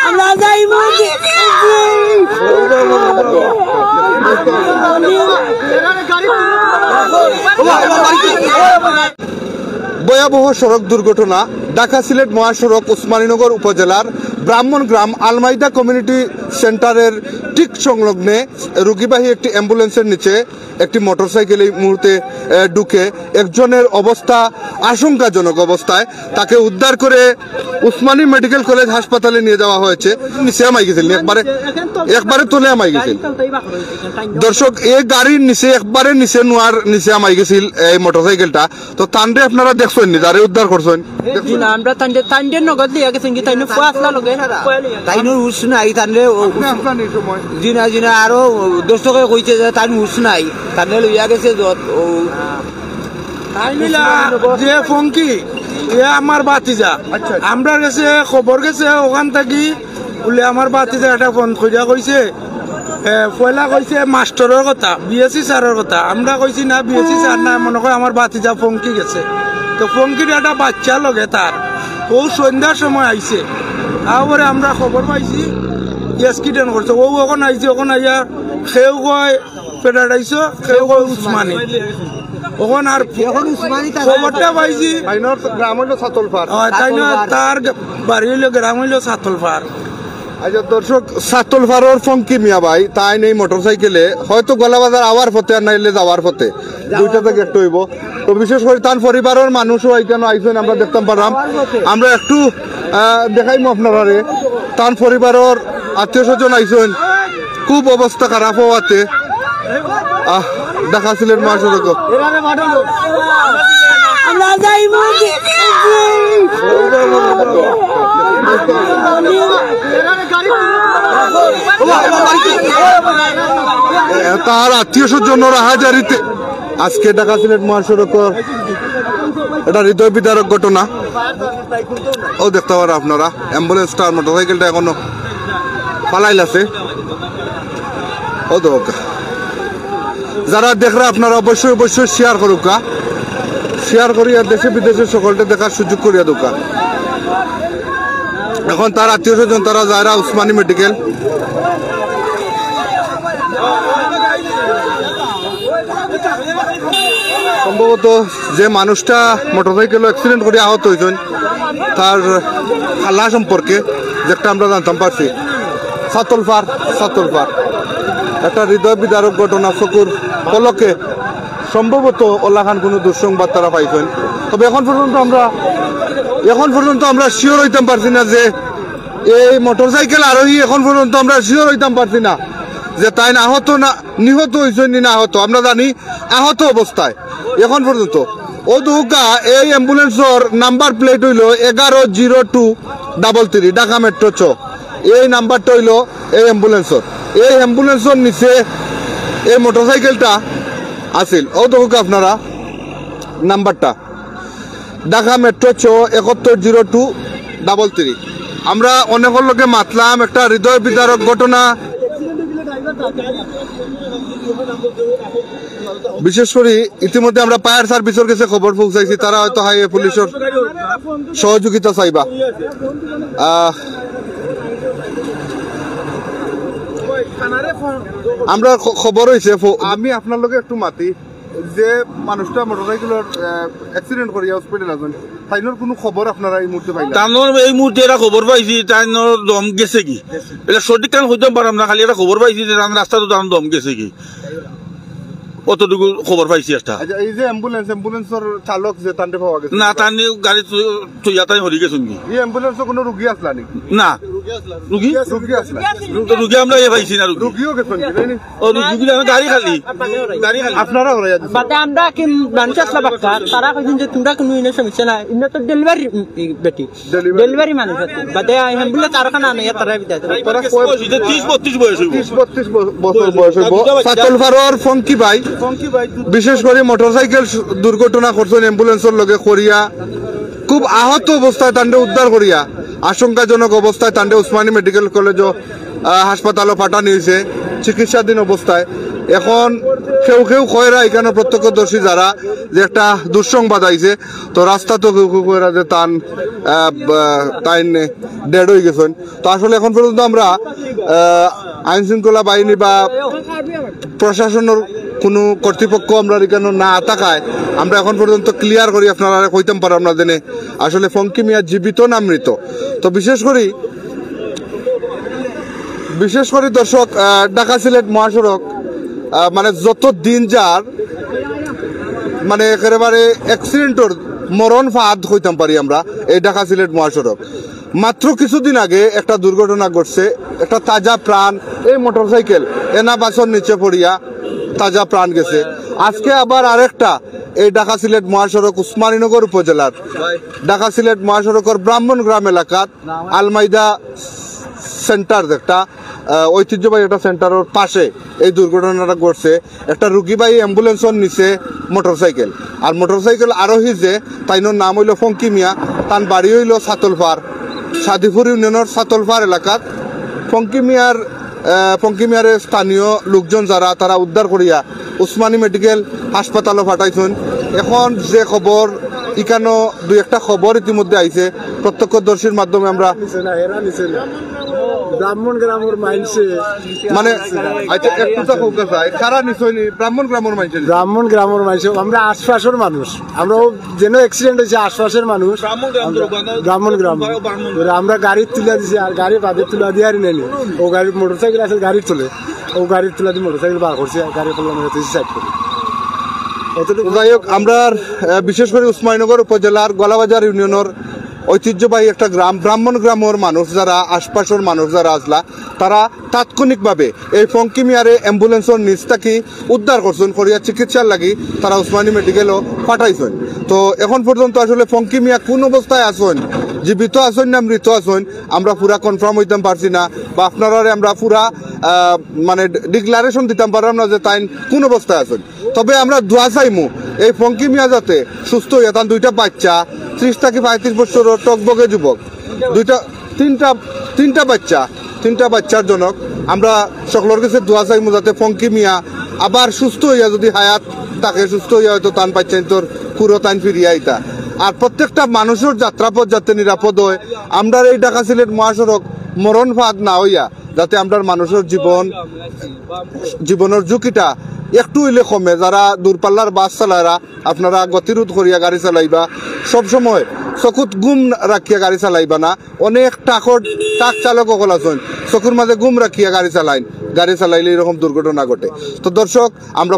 আমরা যাইব ভয়াবহ সড়ক দুর্ঘটনা ঢাকা সিলেট মহাসড়ক ওসমানীনগর উপজেলার ব্রাহ্মণগ্রাম আলমাইদা কমিউনিটি সেন্টারের ঠিক সংলগ্নে রোগীবাহী একটি অ্যাম্বুলেন্সের নিচে একটি মোটরসাইকেল এই মুহূর্তে ঢুকে একজনের অবস্থা আশঙ্কাজনক অবস্থায় তাকে উদ্ধার করে উসমানী মেডিকেল কলেজ হাসপাতালে নিয়ে যাওয়া হয়েছে। নিচে আমাই গেছিল একবারে তোলে আমাই গেছিল দর্শক, এই গাড়ির নিচে একবারে নিচে নোয়ার নিচে আমাই গেছিল এই মোটরসাইকেলটা। তো তান্ডে আপনারা দেখছেন নি যারে উদ্ধার করছেন? আমরা তান্ডের নগদ দিয়ে গেছেন কি তাইনো ফুয়াসলা লগে তাইনো হুশ নাই তান্ডে জিনা জিনা আরো দর্শকে কইছে যে তাইনো হুশ নাই তান্ডে লইয়া গেছে যত যে ফঙ্কি এ আমার বাতিজা। আমরা গেছে খবর গেছে ওখান থেকে বলে আমার বাতিজা একটা ফোন কইরা কইছে পয়লা কইছে মাস্টারের কথা বিএসসি স্যারের কথা। আমরা কইছি না বিএসসি স্যার না, মনে হয় আমার বাতিজা ফঙ্কি গেছে। তো ফঙ্কির একটা বাচ্চা লগে তার ও সন্ধ্যার সময় আইছে, তারপরে আমরা খবর পাইছি অ্যাক্সিডেন্ট করছে। ও ওখানে আইছে, ওখানে আইয়া সেও কয় পেটাটাইছ, সেও কয় উসমানী। ওখানে আর খবরটা পাইছি গ্রাম হইল সাতলপাড়, তাই না তার বাড়ি হইলো গ্রাম হইলো সাতলপাড়। আচ্ছা দর্শক, সাতলপাড়ার ফঙ্কি মিয়া ভাই তাই নেই মোটরসাইকেলে হয়তো গলাবাজার আওয়ার পথে আর নাইলে যাওয়ার পথে দুইটা থেকে একটু হইব। তো বিশেষ করে তার পরিবারের মানুষও এখানে আইসেন, আমরা দেখতাম পারলাম। আমরা একটু দেখাইমো আপনারা, তার পরিবারের আত্মীয় স্বজন আইসেন, খুব অবস্থা খারাপ হওয়াতে ঢাকা সিলেট মহাসড়ক আমরা যাইব তার আত্মীয় স্বজন হাজারিতে আজকে ঢাকা সিলেট মহাসড়ক এটা হৃদয় বিদারক ঘটনা। ও দেখতে পারেন আপনারা অ্যাম্বুলেন্সটা মোটরসাইকেলটা এখনো পালাইল আছে। ও দেখ, যারা দেখরা আপনারা অবশ্যই অবশ্যই শেয়ার করুকা, শেয়ার করিয়া দেশে বিদেশে সকলটা দেখার সুযোগ করিয়া দোকা। এখন তার আত্মীয় স্বজন তারা যারা উসমানী মেডিকেল সম্ভবত যে মানুষটা মোটরসাইকেল অ্যাক্সিডেন্ট করে আহত হয়েছেন তার খালা সম্পর্কে যেটা আমরা জানতাম পারছি। সাতলপাড় একটা হৃদয় বিদারক ঘটনা চকুর পলকে সম্ভবত ওলাখান কোনো দুঃসংবাদ তারা পাইছেন। তবে এখন পর্যন্ত আমরা শিওর হইতাম পারছি না যে এই মোটরসাইকেল আরোহী, এখন পর্যন্ত আমরা শিওর হইতাম পারছি না যে তাই আহত না নিহত হয়েছেন না আহত। আমরা জানি আহত অবস্থায় এখন পর্যন্ত। ও দুকা এই অ্যাম্বুলেন্সর নাম্বার প্লেট হইল 110233 ঢাকা মেট্রো চ। এই নাম্বারটা হইল এই অ্যাম্বুলেন্সর নিচে এই মোটরসাইকেলটা আছিল। ও দুকা আপনারা নাম্বারটা ঢাকা মেট্রো চ 710233। আমরা অনেকের লোকে মাতলাম, একটা হৃদয় বিদারক ঘটনা। বিশেষ করে ইতিমধ্যে আমরা ফায়ার সার্ভিসের কাছে খবর পৌঁছাইছি, তারা হয়তো হাইওয়ে পুলিশের সহযোগিতা চাইবা। আমরা খবর হয়েছে, আমি আপনার লোকে একটু মাতি যে মানুষটা মোটরসাইকেলের অ্যাক্সিডেন্ট করিয়া হসপিটাল আছেন, তাইনোর কোনো খবর আপনারা এই মুহূর্তে পাইলেন? তানোর এই মুহূর্তে এটা খবর পাইছি তাইনোর দম গেছে কি, এটা সঠিক কারণ হইতে পারলাম না, খালি এটা খবর পাইছি যে রাস্তাতে দম গেছে কি, অতটুকু খবর পাইছি একটা। এই যে অ্যাম্বুলেন্সের চালক যে তান্ডে পাওয়া গেছে না, তার গাড়ি তুই হরি গেছেন কি? এই অ্যাম্বুলেন্সে কোনো রুগী আসলা নাকি? না, রুগী আমরা পাইছি না, রুগীও গেছেন রুগী গাড়ি খালি আপনারা আমরা কি মানুষ আসলা বাক্কা তারা কইছেন যে তোমরা কোনো ইনে সমস্যা নাই, ইনে তো ডেলিভারি মানুষ আছে বাদে অ্যাম্বুলেন্স কারখানা নাই তারা বিদায় 30-32 বয়স হইব, 30-32 বছর বয়স হইব। সাতলপাড়ার ফঙ্কি ভাই বিশেষ করে মোটরসাইকেল দুর্ঘটনা করছেন অ্যাম্বুলেন্সের লগে করিয়া, খুব আহত অবস্থায় তান্ডে উদ্ধার করিয়া আশঙ্কাজনক অবস্থায় তান্ডে উসমানী মেডিকেল কলেজ হাসপাতালও পাঠানো হয়েছে চিকিৎসাধীন অবস্থায়। এখন কেউ কেউ কয়রা এখানে প্রত্যক্ষদর্শী যারা যে একটা দুঃসংবাদ আইছে, তো রাস্তা তো কেউ কেউ কয়রা যে তাই ডেড হয়ে গেছেন। তো আসলে এখন পর্যন্ত আমরা আইন শৃঙ্খলা বাহিনী বা প্রশাসনের কোনো কর্তৃপক্ষ আমরা এখানে না থাকায় আমরা এখন পর্যন্ত ক্লিয়ার করি আপনারা কইতাম পারো আমরা জেনে আসলে ফঙ্কি মিয়া জীবিত না মৃত। তো বিশেষ করে দর্শক ঢাকা সিলেট মহাসড়ক মানে যত দিন যার মানে একেবারে অ্যাক্সিডেন্টর মরণ ফাঁদ হইতাম পারি আমরা এই ঢাকা সিলেট মহাসড়ক। মাত্র কিছুদিন আগে একটা দুর্ঘটনা ঘটছে, একটা তাজা প্রাণ এই মোটরসাইকেল এনা বাসন নিচে পড়িয়া তাজা প্রাণ গেছে। আজকে আবার আরেকটা এই ঢাকা সিলেট মহাসড়ক উসমানীনগর উপজেলার ঢাকা সিলেট মহাসড়কের ব্রাহ্মণগ্রাম এলাকাত আলমাইদা সেন্টার একটা ঐতিহ্যবাহী একটা সেন্টারের পাশে এই দুর্ঘটনাটা ঘটছে। একটা রুগীবাহী অ্যাম্বুলেন্সর নিচে মোটরসাইকেল, আর মোটরসাইকেল আরোহী যে তাইনোর নাম হইল ফঙ্কি মিয়া, তার বাড়ি হইল সাতলফার সাদিপুর ইউনিয়নের সাতলফার এলাকাত। ফঙ্কি মিয়ার স্থানীয় লোকজন যারা তারা উদ্ধার করিয়া উসমানী মেডিকেল হাসপাতালও পাঠাইছেন। এখন যে খবর ইকানো দুই একটা খবর ইতিমধ্যে আইছে প্রত্যক্ষদর্শীর মাধ্যমে আমরা ব্রাহ্মণ গ্রামের মাইনসে মানে আচ্ছা একটু তো ফোকাস হয় কারা নিছয়নি ব্রাহ্মণ গ্রামের মাইনসে আমরা আশপাশের মানুষ, আমরা যেন অ্যাক্সিডেন্ট হয়েছে আশপাশের মানুষ ব্রাহ্মণ গ্রাম আমরা গাড়ির তুলা দিছি আর গাড়ি বাদে তুলা দিয়ে আর নেই ও গাড়ি মোটরসাইকেল আছে গাড়ি তুলে ও গাড়ির তুলা দিয়ে মোটরসাইকেল বার করছে গাড়ি সাইড করে। যাই হোক আমরা বিশেষ করে উসমানীনগর উপজেলার গলাবাজার ইউনিয়নের ঐতিহ্যবাহী একটা গ্রাম ব্রাহ্মণ গ্রামের মানুষ যারা আশপাশের মানুষ যারা আসলা তারা তাৎক্ষণিকভাবে এই ফঙ্কি মিয়ারে অ্যাম্বুলেন্সের নিচ থাকি উদ্ধার করছেন করিয়া চিকিৎসার লাগি তারা উসমানী মেডিকেলও পাঠাইছেন। তো এখন পর্যন্ত আসলে ফঙ্কি মিয়া কোন অবস্থায় আছেন, জীবিত আছেন না মৃত আছেন আমরা পুরা কনফার্ম হইতাম পারছি না, বা আপনারা আমরা পুরা মানে ডিক্লারেশন দিতাম পারলাম না যে তাই কোন অবস্থায় আছেন। তবে আমরা দোয়া চাইমু এই ফঙ্কি মিয়া যাতে সুস্থ হইয়া তার দুইটা বাচ্চা 30 থেকে 35 বছরের টকবগে যুবক তিনটা বাচ্চার জনক আমরা সকলের কাছে দোয়া চাইমু যাতে ফঙ্কি মিয়া আবার সুস্থ হইয়া যদি হায়াত তাকে সুস্থ হইয়া হয়তো তান পাচ্ছেন তোর পুরো তান ফিরিয়া আইতা। আর প্রত্যেকটা মানুষের যাত্রাপথ যাতে নিরাপদ হয়, আমরা এই ঢাকা সিলেট মহাসড়ক মরণ ফাঁদ না হইয়া যাতে আমরা মানুষের জীবনের ঝুঁকিটা একটু হইলে কমে। যারা দূরপাল্লার বাস চালায়রা আপনারা গতিরোধ করিয়া গাড়ি চালাইবা, সবসময় চকুত গুম রাখিয়া গাড়ি চালাইবা না। অনেক ট্রাক চালক সকল আছেন চকুর মাঝে গুম রাখিয়া গাড়ি চালাইলে এরকম দুর্ঘটনা ঘটে। তো দর্শক আমরা